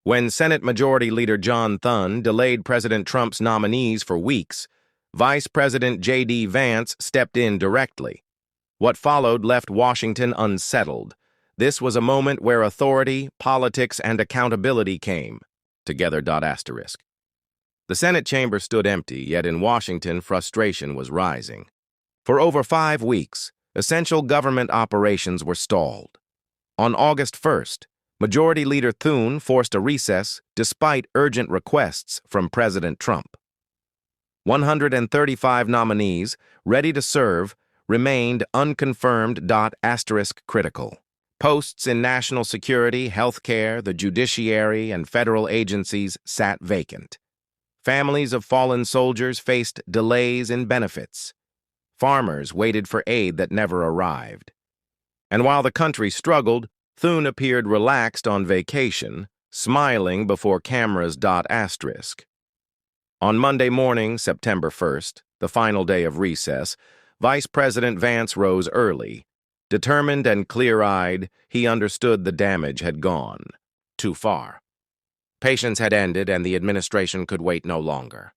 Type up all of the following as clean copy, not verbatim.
When Senate Majority Leader John Thun delayed President Trump's nominees for weeks, Vice President JD Vance stepped in directly. What followed left Washington unsettled. This was a moment where authority, politics, and accountability came together. The Senate chamber stood empty, yet in Washington, frustration was rising. For over 5 weeks, essential government operations were stalled. On August 1st, Majority Leader Thune forced a recess despite urgent requests from President Trump. 135 nominees, ready to serve, remained unconfirmed. Critical. Posts in national security, healthcare, the judiciary, and federal agencies sat vacant. Families of fallen soldiers faced delays in benefits. Farmers waited for aid that never arrived. And while the country struggled, Thune appeared relaxed on vacation, smiling before cameras. On Monday morning, September 1st, the final day of recess, Vice President Vance rose early. Determined and clear-eyed, he understood the damage had gone too far. Patience had ended and the administration could wait no longer.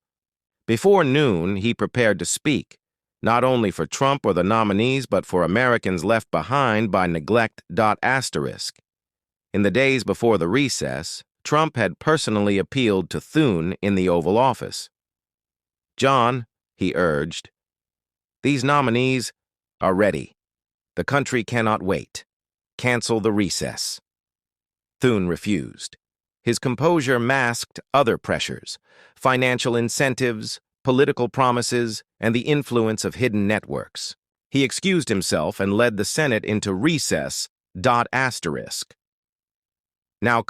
Before noon, he prepared to speak, not only for Trump or the nominees, but for Americans left behind by neglect. In the days before the recess, Trump had personally appealed to Thune in the Oval Office. "John," he urged, "these nominees are ready. The country cannot wait. Cancel the recess." Thune refused. His composure masked other pressures: financial incentives, political promises, and the influence of hidden networks. He excused himself and led the Senate into recess. Now,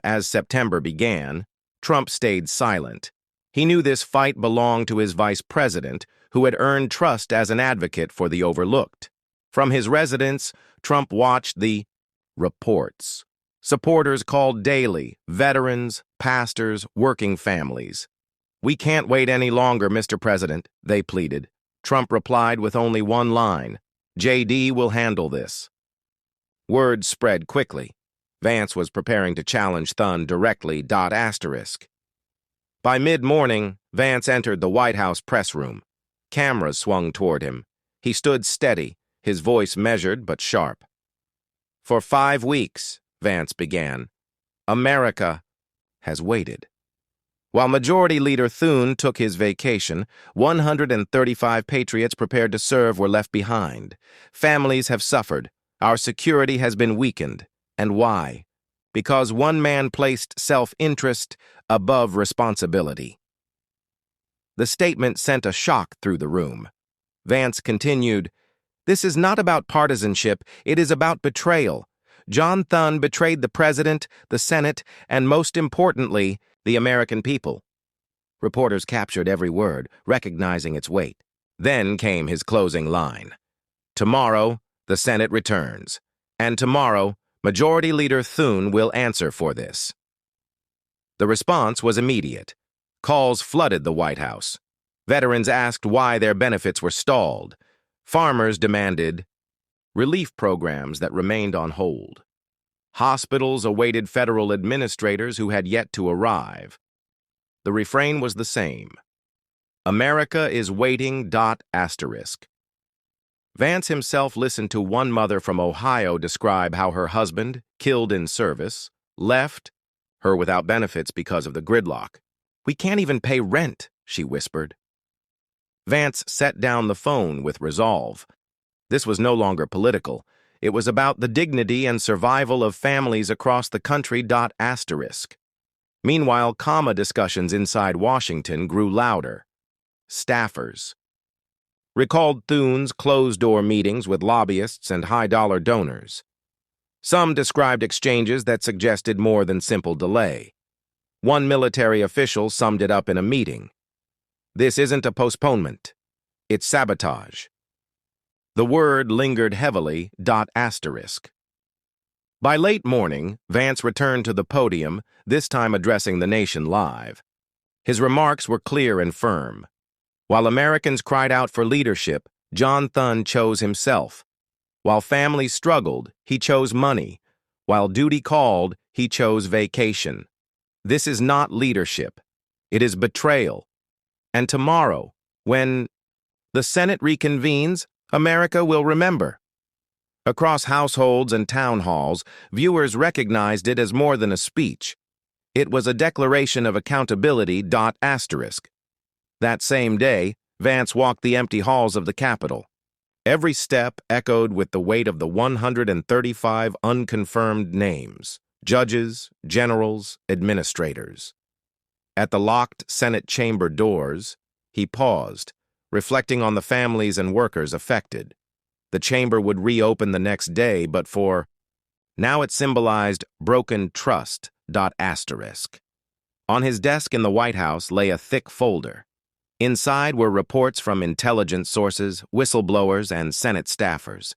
as September began, Trump stayed silent. He knew this fight belonged to his vice president, who had earned trust as an advocate for the overlooked. From his residence, Trump watched the reports. Supporters called daily: veterans, pastors, working families. "We can't wait any longer, Mr. President," they pleaded. Trump replied with only one line: "JD will handle this." Word spread quickly. Vance was preparing to challenge Thun directly. By mid-morning, Vance entered the White House press room. Cameras swung toward him. He stood steady, his voice measured but sharp. "For 5 weeks," Vance began, "America has waited." While Majority Leader Thune took his vacation, 135 patriots prepared to serve were left behind. Families have suffered. Our security has been weakened. And why? Because one man placed self-interest above responsibility. The statement sent a shock through the room. Vance continued, "This is not about partisanship, it is about betrayal. John Thun betrayed the President, the Senate, and most importantly, the American people." Reporters captured every word, recognizing its weight. Then came his closing line: "Tomorrow, the Senate returns. And tomorrow, Majority Leader Thune will answer for this." The response was immediate. Calls flooded the White House. Veterans asked why their benefits were stalled. Farmers demanded relief programs that remained on hold. Hospitals awaited federal administrators who had yet to arrive. The refrain was the same: "America is waiting. Vance himself listened to one mother from Ohio describe how her husband, killed in service, left her without benefits because of the gridlock. "We can't even pay rent," she whispered. Vance set down the phone with resolve. This was no longer political. It was about the dignity and survival of families across the country. Meanwhile, discussions inside Washington grew louder. Staffers recalled Thune's closed-door meetings with lobbyists and high-dollar donors. Some described exchanges that suggested more than simple delay. One military official summed it up in a meeting: "This isn't a postponement. It's sabotage." The word lingered heavily. By late morning, Vance returned to the podium, this time addressing the nation live. His remarks were clear and firm. While Americans cried out for leadership, John Thun chose himself. While families struggled, he chose money. While duty called, he chose vacation. This is not leadership. It is betrayal. And tomorrow, when the Senate reconvenes, America will remember. Across households and town halls, viewers recognized it as more than a speech. It was a declaration of accountability. That same day, Vance walked the empty halls of the Capitol. Every step echoed with the weight of the 135 unconfirmed names: judges, generals, administrators. At the locked Senate chamber doors, he paused, reflecting on the families and workers affected. The chamber would reopen the next day, but now it symbolized broken trust. On his desk in the White House lay a thick folder. Inside were reports from intelligence sources, whistleblowers, and Senate staffers.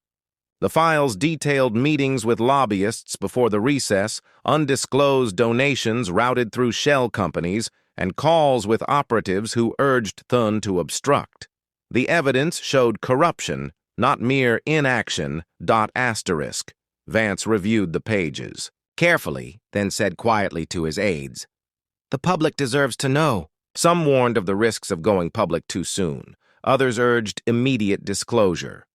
The files detailed meetings with lobbyists before the recess, undisclosed donations routed through shell companies, and calls with operatives who urged Thun to obstruct. The evidence showed corruption, not mere inaction. Vance reviewed the pages carefully, then said quietly to his aides, "The public deserves to know." Some warned of the risks of going public too soon. Others urged immediate disclosure.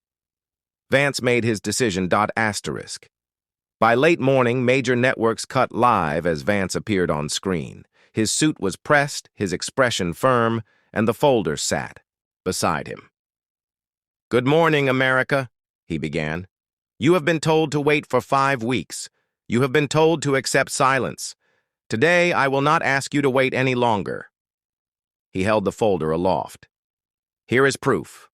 Vance made his decision. By late morning, major networks cut live as Vance appeared on screen. His suit was pressed, his expression firm, and the folder sat beside him. "Good morning, America," he began. "You have been told to wait for 5 weeks. You have been told to accept silence. Today, I will not ask you to wait any longer." He held the folder aloft. "Here is proof.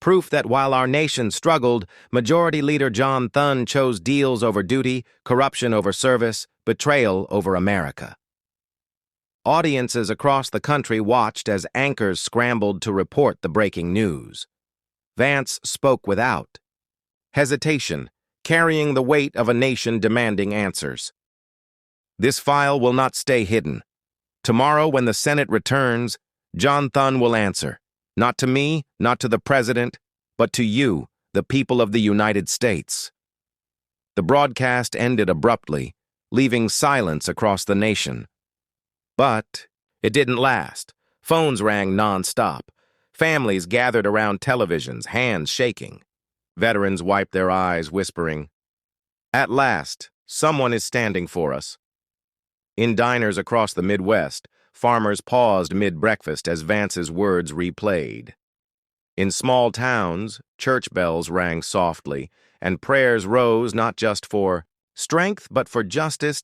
Proof that while our nation struggled, Majority Leader John Thun chose deals over duty, corruption over service, betrayal over America." Audiences across the country watched as anchors scrambled to report the breaking news. Vance spoke without hesitation, carrying the weight of a nation demanding answers. "This file will not stay hidden. Tomorrow, when the Senate returns, John Thun will answer, not to me, not to the President, but to you, the people of the United States." The broadcast ended abruptly, leaving silence across the nation. But it didn't last. Phones rang nonstop. Families gathered around televisions, hands shaking. Veterans wiped their eyes, whispering, "At last, someone is standing for us." In diners across the Midwest, farmers paused mid-breakfast as Vance's words replayed. In small towns, church bells rang softly, and prayers rose not just for strength, but for justice.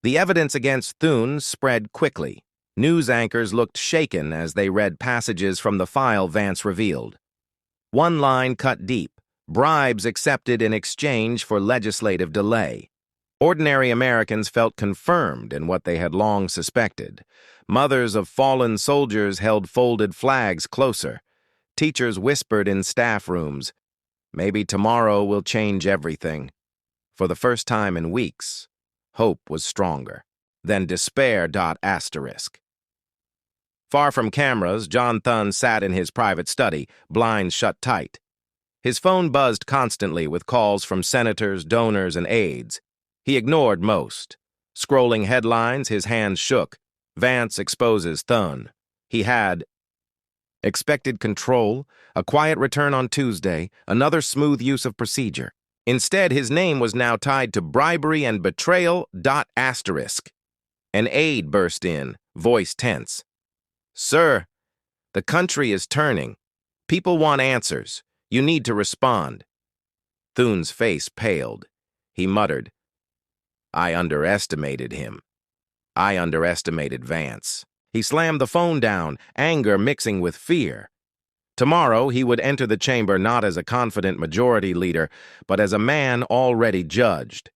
The evidence against Thune spread quickly. News anchors looked shaken as they read passages from the file Vance revealed. One line cut deep: bribes accepted in exchange for legislative delay. Ordinary Americans felt confirmed in what they had long suspected. Mothers of fallen soldiers held folded flags closer. Teachers whispered in staff rooms, "Maybe tomorrow will change everything." For the first time in weeks, hope was stronger than despair. Far from cameras, John Thun sat in his private study, blinds shut tight. His phone buzzed constantly with calls from senators, donors, and aides. He ignored most. Scrolling headlines, his hands shook. Vance exposes Thun. He had expected control, a quiet return on Tuesday, another smooth use of procedure. Instead, his name was now tied to bribery and betrayal. An aide burst in, voice tense. "Sir, the country is turning. People want answers. You need to respond." Thune's face paled. He muttered, "I underestimated him. I underestimated Vance." He slammed the phone down, anger mixing with fear. Tomorrow, he would enter the chamber not as a confident majority leader, but as a man already judged.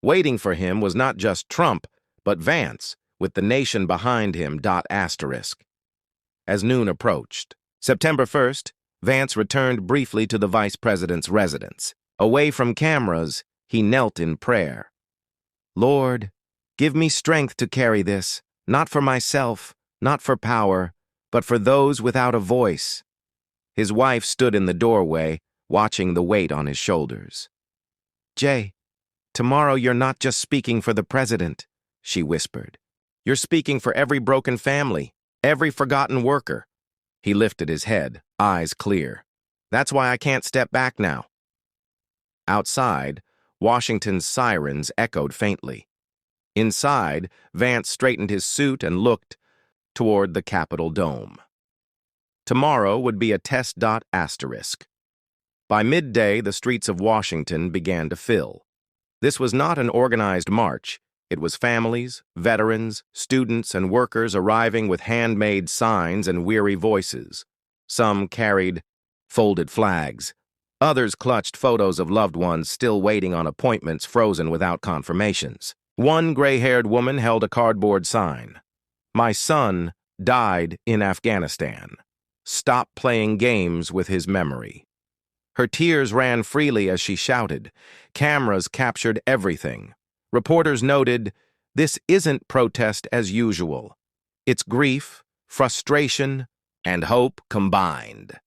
Waiting for him was not just Trump, but Vance, with the nation behind him. As noon approached, September 1st, Vance returned briefly to the vice president's residence. Away from cameras, he knelt in prayer. "Lord, give me strength to carry this, not for myself, not for power, but for those without a voice." His wife stood in the doorway, watching the weight on his shoulders. "Jay, tomorrow you're not just speaking for the president. she whispered. "You're speaking for every broken family, every forgotten worker." He lifted his head, eyes clear. "That's why I can't step back now." Outside, Washington's sirens echoed faintly. Inside, Vance straightened his suit and looked toward the Capitol dome. Tomorrow would be a test. Asterisk. By midday, the streets of Washington began to fill. This was not an organized march. It was families, veterans, students, and workers arriving with handmade signs and weary voices. Some carried folded flags. Others clutched photos of loved ones still waiting on appointments frozen without confirmations. One gray-haired woman held a cardboard sign. "My son died in Afghanistan. Stop playing games with his memory." Her tears ran freely as she shouted. Cameras captured everything. Reporters noted, "This isn't protest as usual. It's grief, frustration, and hope combined."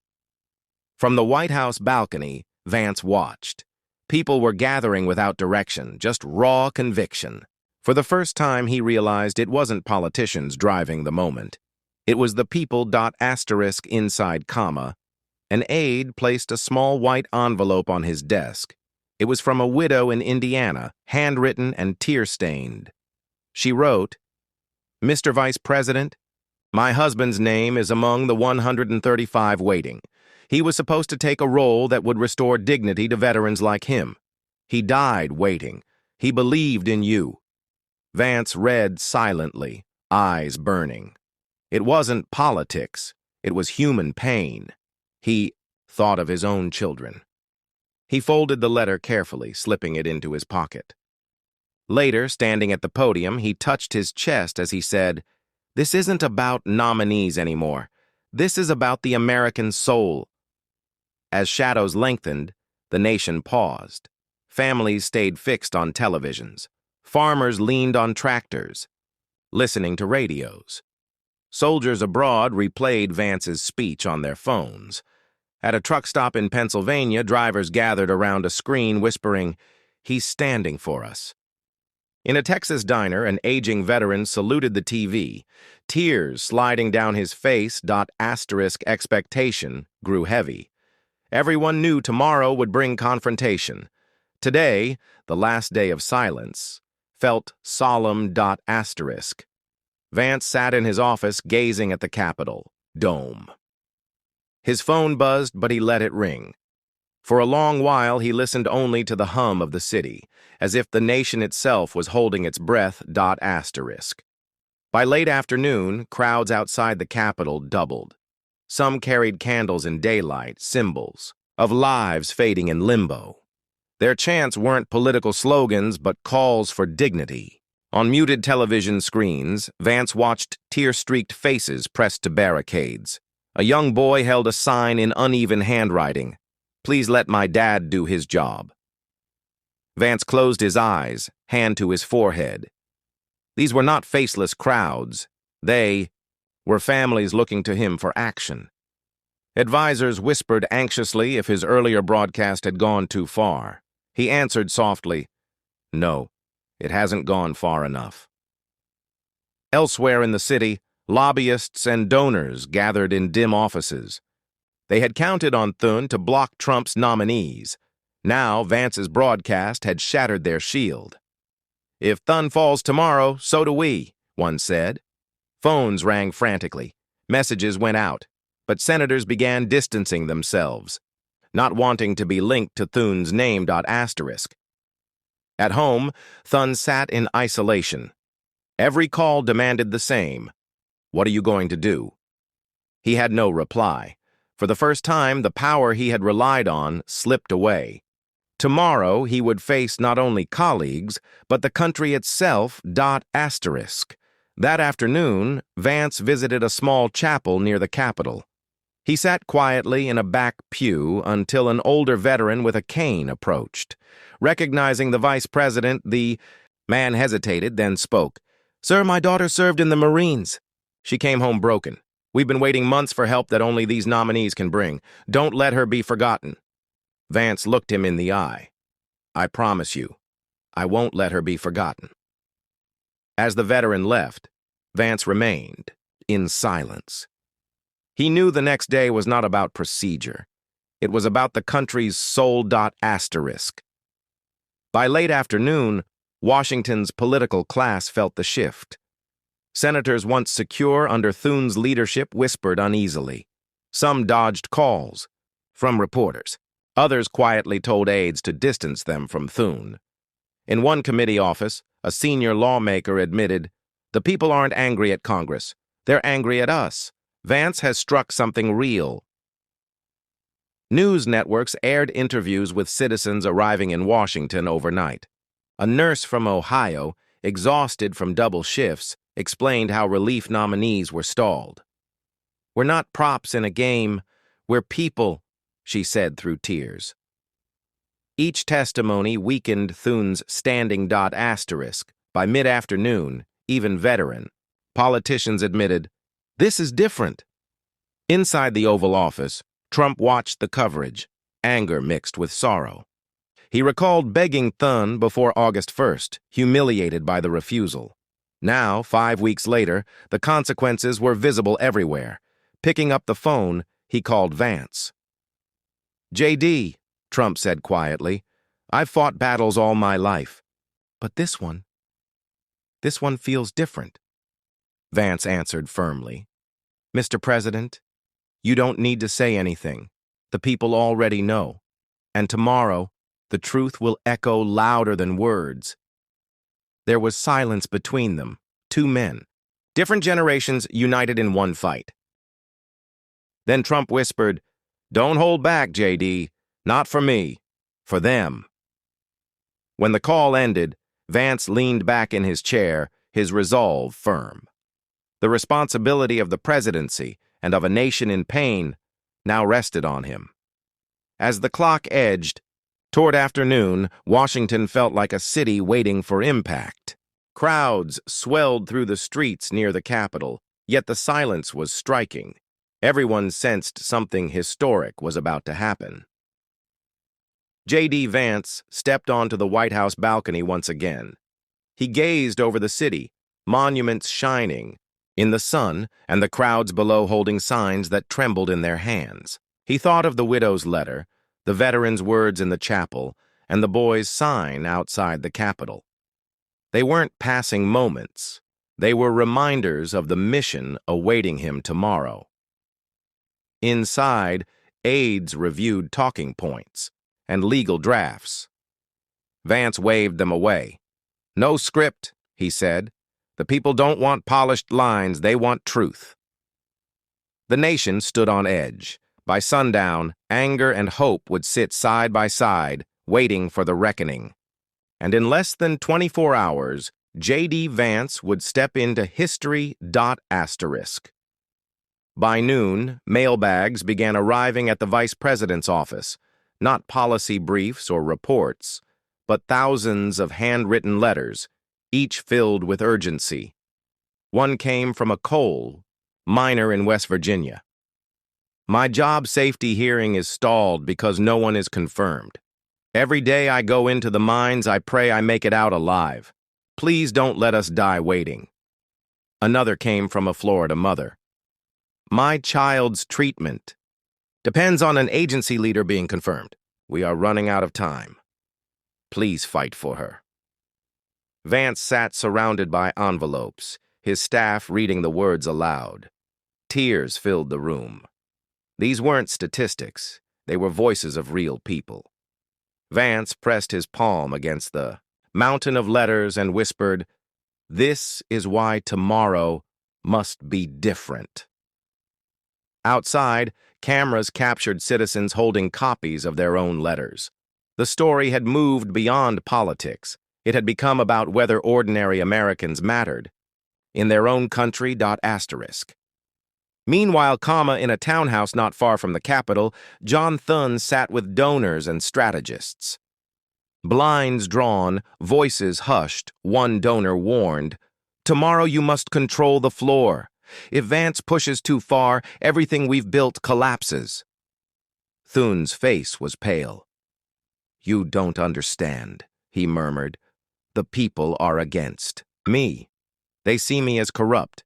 From the White House balcony, Vance watched. People were gathering without direction, just raw conviction. For the first time, he realized it wasn't politicians driving the moment. It was the people. Asterisk inside comma. An aide placed a small white envelope on his desk. It was from a widow in Indiana, handwritten and tear-stained. She wrote, "Mr. Vice President, my husband's name is among the 135 waiting. He was supposed to take a role that would restore dignity to veterans like him. He died waiting. He believed in you." Vance read silently, eyes burning. It wasn't politics. It was human pain. He thought of his own children. He folded the letter carefully, slipping it into his pocket. Later, standing at the podium, he touched his chest as he said, "This isn't about nominees anymore. This is about the American soul." As shadows lengthened, the nation paused. Families stayed fixed on televisions. Farmers leaned on tractors, listening to radios. Soldiers abroad replayed Vance's speech on their phones. At a truck stop in Pennsylvania, drivers gathered around a screen whispering, "He's standing for us." In a Texas diner, an aging veteran saluted the TV. Tears sliding down his face. Asterisk expectation grew heavy. Everyone knew tomorrow would bring confrontation. Today, the last day of silence, felt solemn. Asterisk. Vance sat in his office gazing at the Capitol dome. His phone buzzed, but he let it ring. For a long while, he listened only to the hum of the city, as if the nation itself was holding its breath. Asterisk. By late afternoon, crowds outside the Capitol doubled. Some carried candles in daylight, symbols of lives fading in limbo. Their chants weren't political slogans, but calls for dignity. On muted television screens, Vance watched tear-streaked faces pressed to barricades. A young boy held a sign in uneven handwriting, "Please let my dad do his job." Vance closed his eyes, hand to his forehead. These were not faceless crowds. They were families looking to him for action. Advisors whispered anxiously if his earlier broadcast had gone too far. He answered softly, "No, it hasn't gone far enough." Elsewhere in the city, lobbyists and donors gathered in dim offices. They had counted on Thune to block Trump's nominees. Now, Vance's broadcast had shattered their shield. "If Thun falls tomorrow, so do we," one said. Phones rang frantically. Messages went out, but senators began distancing themselves, not wanting to be linked to Thune's name. Asterisk. At home, Thun sat in isolation. Every call demanded the same. "What are you going to do?" He had no reply. For the first time, the power he had relied on slipped away. Tomorrow, he would face not only colleagues, but the country itself. Asterisk. That afternoon, Vance visited a small chapel near the Capitol. He sat quietly in a back pew until an older veteran with a cane approached. Recognizing the vice president, the man hesitated, then spoke. "Sir, my daughter served in the Marines. She came home broken. We've been waiting months for help that only these nominees can bring. Don't let her be forgotten." Vance looked him in the eye. "I promise you, I won't let her be forgotten." As the veteran left, Vance remained in silence. He knew the next day was not about procedure. It was about the country's sole asterisk. By late afternoon, Washington's political class felt the shift. Senators once secure under Thune's leadership whispered uneasily. Some dodged calls from reporters. Others quietly told aides to distance them from Thune. In one committee office, a senior lawmaker admitted, "The people aren't angry at Congress. They're angry at us. Vance has struck something real." News networks aired interviews with citizens arriving in Washington overnight. A nurse from Ohio, exhausted from double shifts, explained how relief nominees were stalled. "We're not props in a game. We're people," she said through tears. Each testimony weakened Thune's standing asterisk. By mid-afternoon, even veteran, politicians admitted, "This is different." Inside the Oval Office, Trump watched the coverage, anger mixed with sorrow. He recalled begging Thun before August 1st, humiliated by the refusal. Now, 5 weeks later, the consequences were visible everywhere. Picking up the phone, he called Vance. "JD," Trump said quietly, "I've fought battles all my life. But this one feels different." Vance answered firmly, "Mr. President, you don't need to say anything. The people already know. And tomorrow, the truth will echo louder than words." There was silence between them, two men, different generations united in one fight. Then Trump whispered, "Don't hold back, JD. Not for me. For them." When the call ended, Vance leaned back in his chair, his resolve firm. The responsibility of the presidency and of a nation in pain now rested on him. As the clock edged toward afternoon, Washington felt like a city waiting for impact. Crowds swelled through the streets near the Capitol, yet the silence was striking. Everyone sensed something historic was about to happen. JD Vance stepped onto the White House balcony once again. He gazed over the city, monuments shining in the sun, and the crowds below holding signs that trembled in their hands. He thought of the widow's letter, the veteran's words in the chapel, and the boy's sign outside the Capitol. They weren't passing moments. They were reminders of the mission awaiting him tomorrow. Inside, aides reviewed talking points and legal drafts. Vance waved them away. "No script," he said. "The people don't want polished lines, they want truth." The nation stood on edge. By sundown, anger and hope would sit side by side, waiting for the reckoning. And in less than 24 hours, JD Vance would step into history asterisk. By noon, mailbags began arriving at the vice president's office, not policy briefs or reports, but thousands of handwritten letters, each filled with urgency. One came from a coal miner in West Virginia. "My job safety hearing is stalled because no one is confirmed. Every day I go into the mines, I pray I make it out alive. Please don't let us die waiting." Another came from a Florida mother. "My child's treatment depends on an agency leader being confirmed. We are running out of time. Please fight for her." Vance sat surrounded by envelopes, his staff reading the words aloud. Tears filled the room. These weren't statistics. They were voices of real people. Vance pressed his palm against the mountain of letters and whispered, "This is why tomorrow must be different." Outside, cameras captured citizens holding copies of their own letters. The story had moved beyond politics. It had become about whether ordinary Americans mattered in their own country asterisk. Meanwhile, in a townhouse not far from the Capitol, John Thun sat with donors and strategists. Blinds drawn, voices hushed, one donor warned, "Tomorrow you must control the floor. If Vance pushes too far, everything we've built collapses." Thune's face was pale. "You don't understand," he murmured. "The people are against me." They see me as corrupt.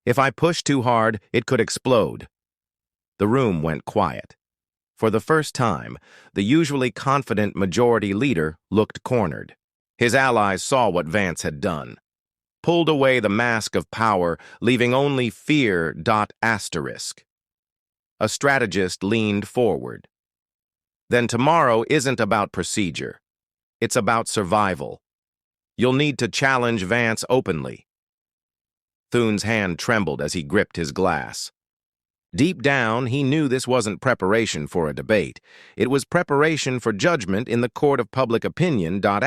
If I push too hard, it could explode. The room went quiet. For the first time, the usually confident majority leader looked cornered. His allies saw what Vance had done. Pulled away the mask of power, leaving only fear. A strategist leaned forward. Then tomorrow isn't about procedure. It's about survival. You'll need to challenge Vance openly. Thune's hand trembled as he gripped his glass. Deep down, he knew this wasn't preparation for a debate. It was preparation for judgment in the court of public opinion. That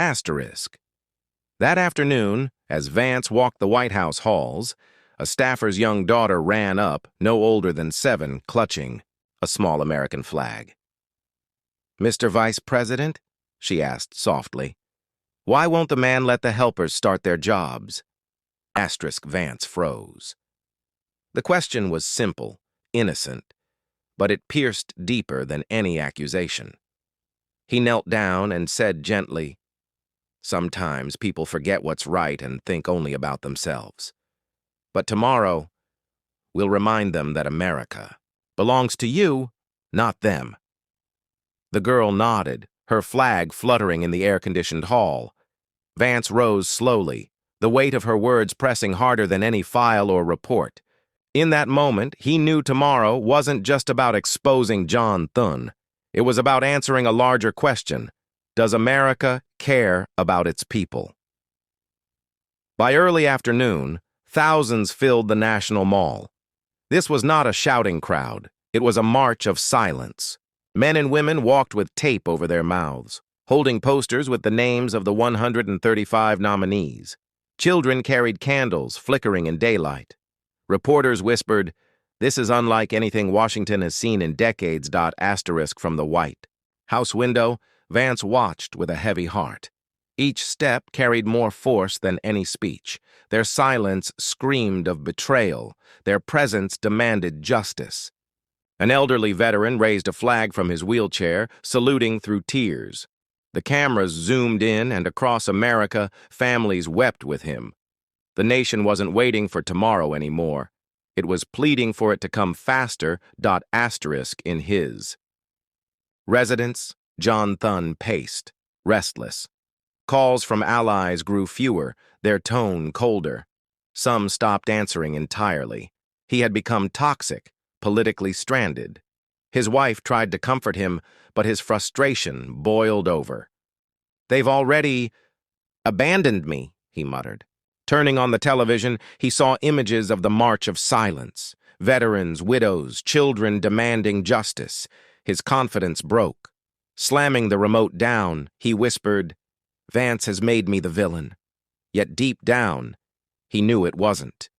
afternoon, as Vance walked the White House halls, a staffer's young daughter ran up, no older than 7, clutching a small American flag. "Mr. Vice President?" she asked softly. "Why won't the man let the helpers start their jobs?" Vance froze. The question was simple, innocent, but it pierced deeper than any accusation. He knelt down and said gently, "Sometimes people forget what's right and think only about themselves. But tomorrow, we'll remind them that America belongs to you, not them." The girl nodded, her flag fluttering in the air-conditioned hall. Vance rose slowly, the weight of her words pressing harder than any file or report. In that moment, he knew tomorrow wasn't just about exposing John Thun. It was about answering a larger question. Does America care about its people? By early afternoon, thousands filled the National Mall. This was not a shouting crowd. It was a march of silence. Men and women walked with tape over their mouths, holding posters with the names of the 135 nominees. Children carried candles flickering in daylight. Reporters whispered, "This is unlike anything Washington has seen in decades." From the White House window, Vance watched with a heavy heart. Each step carried more force than any speech. Their silence screamed of betrayal. Their presence demanded justice. An elderly veteran raised a flag from his wheelchair, saluting through tears. The cameras zoomed in, and across America, families wept with him. The nation wasn't waiting for tomorrow anymore. It was pleading for it to come faster. In his residence, John Thun paced, restless. Calls from allies grew fewer, their tone colder. Some stopped answering entirely. He had become toxic, politically stranded. His wife tried to comfort him, but his frustration boiled over. "They've already abandoned me," he muttered. Turning on the television, he saw images of the March of Silence. Veterans, widows, children demanding justice. His confidence broke. Slamming the remote down, he whispered, "Vance has made me the villain." Yet deep down, he knew it wasn't.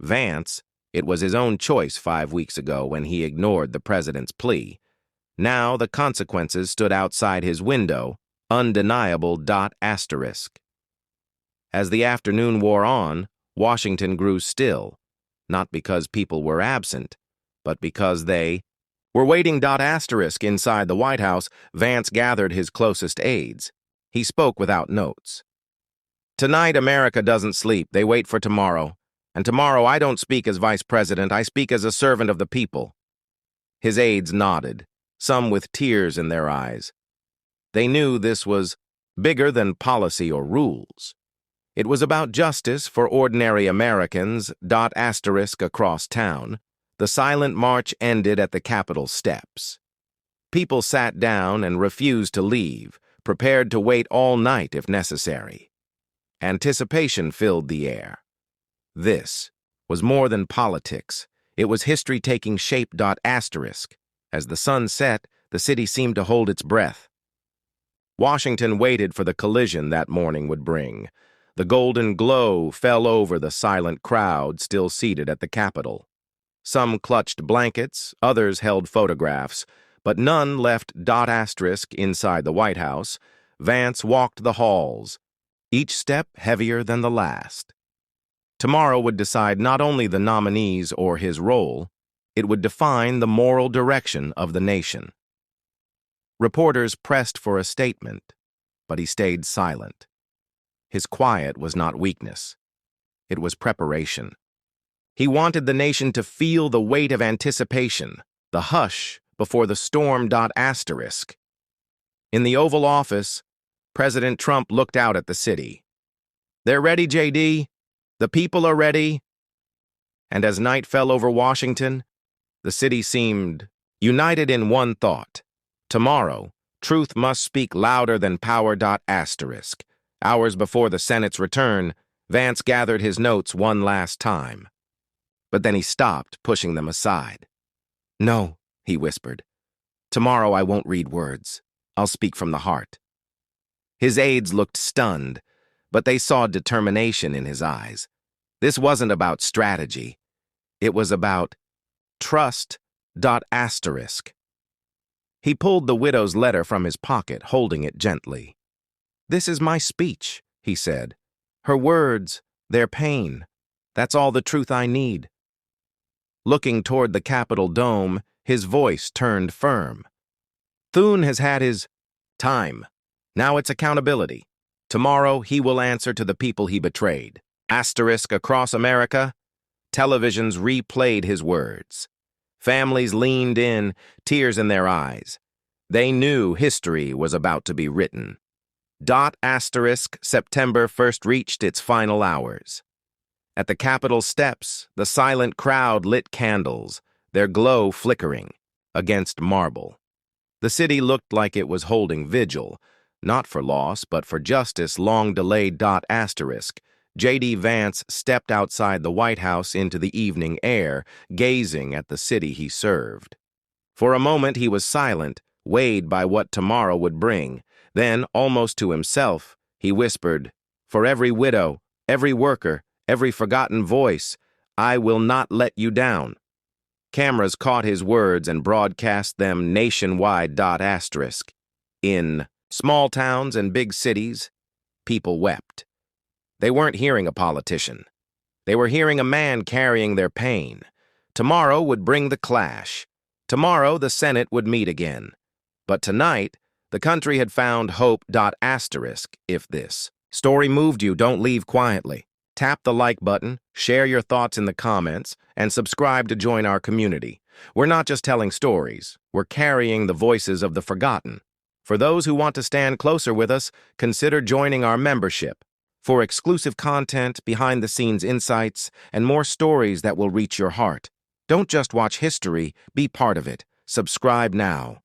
Vance, it was his own choice 5 weeks ago when he ignored the president's plea. Now the consequences stood outside his window, undeniable. As the afternoon wore on, Washington grew still, not because people were absent, but because they were waiting. Inside the White House, Vance gathered his closest aides. He spoke without notes. "Tonight, America doesn't sleep. They wait for tomorrow. And tomorrow, I don't speak as vice president. I speak as a servant of the people." His aides nodded, some with tears in their eyes. They knew this was bigger than policy or rules. It was about justice for ordinary Americans. Across town, the silent march ended at the Capitol steps. People sat down and refused to leave, prepared to wait all night if necessary. Anticipation filled the air. This was more than politics. It was history taking shape. As the sun set, the city seemed to hold its breath. Washington waited for the collision that morning would bring. The golden glow fell over the silent crowd still seated at the Capitol. Some clutched blankets, others held photographs, but none left. Inside the White House, Vance walked the halls, each step heavier than the last. Tomorrow would decide not only the nominees or his role, it would define the moral direction of the nation. Reporters pressed for a statement, but he stayed silent. His quiet was not weakness. it was preparation. He wanted the nation to feel the weight of anticipation, the hush before the storm. Asterisk. In the Oval Office, President Trump looked out at the city. "They're ready, JD. The people are ready." And as night fell over Washington, the city seemed united in one thought. Tomorrow, truth must speak louder than power. Asterisk. Hours before the Senate's return, Vance gathered his notes one last time. But then he stopped, pushing them aside. "No," he whispered. "Tomorrow I won't read words. I'll speak from the heart." His aides looked stunned, but they saw determination in his eyes. This wasn't about strategy. It was about trust. Asterisk. He pulled the widow's letter from his pocket, holding it gently. "This is my speech," he said. "Her words, their pain. That's all the truth I need." Looking toward the Capitol dome, his voice turned firm. "Thune has had his time. Now it's accountability. Tomorrow he will answer to the people he betrayed." Asterisk. Across America, televisions replayed his words. Families leaned in, tears in their eyes. They knew history was about to be written. Asterisk. September 1st reached its final hours. At the Capitol steps, the silent crowd lit candles, their glow flickering against marble. The city looked like it was holding vigil, not for loss, but for justice long delayed. Asterisk. JD Vance stepped outside the White House into the evening air, gazing at the city he served. For a moment he was silent, weighed by what tomorrow would bring. Then, almost to himself, he whispered, "For every widow, every worker, every forgotten voice, I will not let you down." Cameras caught his words and broadcast them nationwide. Asterisk. In small towns and big cities, people wept. They weren't hearing a politician. They were hearing a man carrying their pain. Tomorrow would bring the clash. Tomorrow the Senate would meet again. But tonight, the country had found hope. Asterisk. If this story moved you, don't leave quietly. Tap the like button, share your thoughts in the comments, and subscribe to join our community. We're not just telling stories, we're carrying the voices of the forgotten. For those who want to stand closer with us, consider joining our membership. For exclusive content, behind-the-scenes insights, and more stories that will reach your heart. Don't just watch history, be part of it. Subscribe now.